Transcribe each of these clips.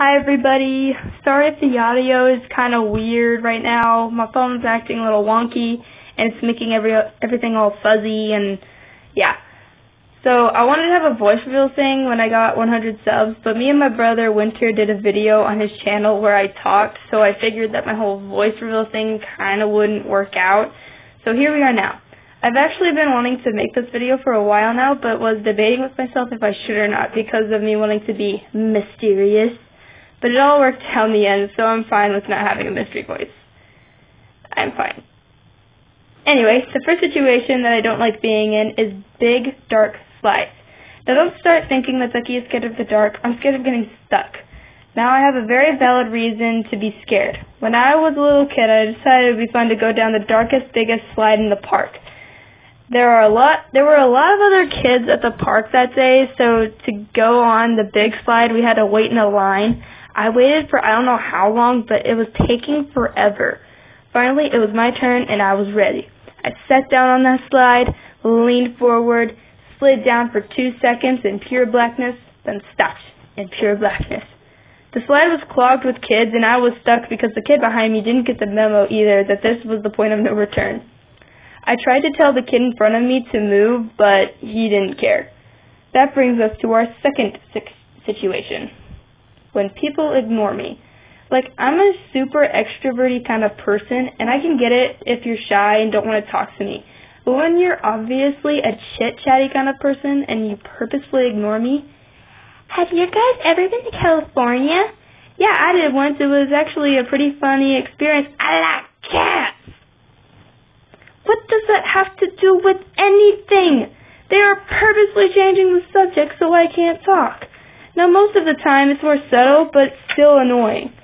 Hi everybody. Sorry if the audio is kind of weird right now. My phone's acting a little wonky and it's making everything all fuzzy and yeah. So I wanted to have a voice reveal thing when I got 100 subs, but me and my brother Winter did a video on his channel where I talked, so I figured that my whole voice reveal thing kind of wouldn't work out. So here we are now. I've actually been wanting to make this video for a while now, but was debating with myself if I should or not because of me wanting to be mysterious. But it all worked out in the end, so I'm fine with not having a mystery voice. I'm fine. Anyway, the first situation that I don't like being in is big, dark slides. Now don't start thinking that Ducky is scared of the dark. I'm scared of getting stuck. Now I have a very valid reason to be scared. When I was a little kid, I decided it would be fun to go down the darkest, biggest slide in the park. There were a lot of other kids at the park that day, so to go on the big slide, we had to wait in a line. I waited for I don't know how long, but it was taking forever. Finally, it was my turn, and I was ready. I sat down on that slide, leaned forward, slid down for 2 seconds in pure blackness, then stopped in pure blackness. The slide was clogged with kids, and I was stuck because the kid behind me didn't get the memo either that this was the point of no return. I tried to tell the kid in front of me to move, but he didn't care. That brings us to our second situation. When people ignore me. Like, I'm a super extroverty kind of person, and I can get it if you're shy and don't want to talk to me. But when you're obviously a chit-chatty kind of person and you purposefully ignore me, have you guys ever been to California? Yeah, I did once. It was actually a pretty funny experience. I like cats. What does that have to do with anything? They are purposely changing the subject so I can't talk. Now, most of the time, it's more subtle, but still annoying.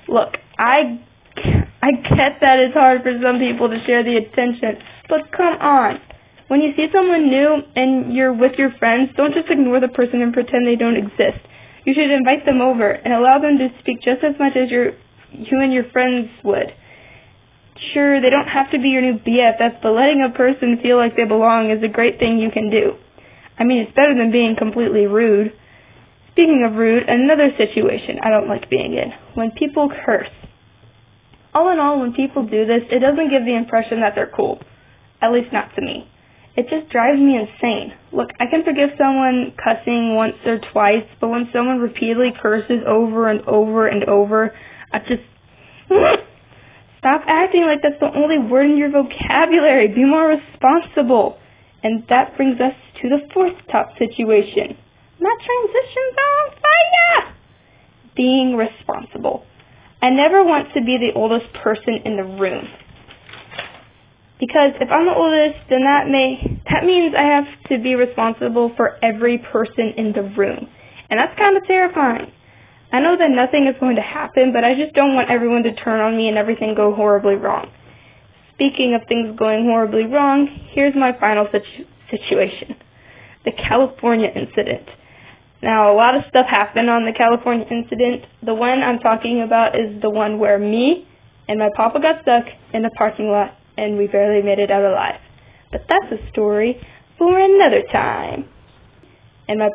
Look, I get that it's hard for some people to share the attention, but come on. When you see someone new and you're with your friends, don't just ignore the person and pretend they don't exist. You should invite them over and allow them to speak just as much as you and your friends would. Sure, they don't have to be your new BFF, but letting a person feel like they belong is a great thing you can do. I mean, it's better than being completely rude. Speaking of rude, another situation I don't like being in, when people curse. All in all, when people do this, it doesn't give the impression that they're cool. At least not to me. It just drives me insane. Look, I can forgive someone cussing once or twice, but when someone repeatedly curses over and over and over, I just... Stop acting like that's the only word in your vocabulary. Be more responsible. And that brings us to the fourth top situation. Not transitions on fire! Being responsible. I never want to be the oldest person in the room. Because if I'm the oldest, then that means I have to be responsible for every person in the room. And that's kind of terrifying. I know that nothing is going to happen, but I just don't want everyone to turn on me and everything go horribly wrong. Speaking of things going horribly wrong, here's my final situation. The California incident. Now, a lot of stuff happened on the California incident. The one I'm talking about is the one where me and my papa got stuck in the parking lot and we barely made it out alive. But that's a story for another time. And my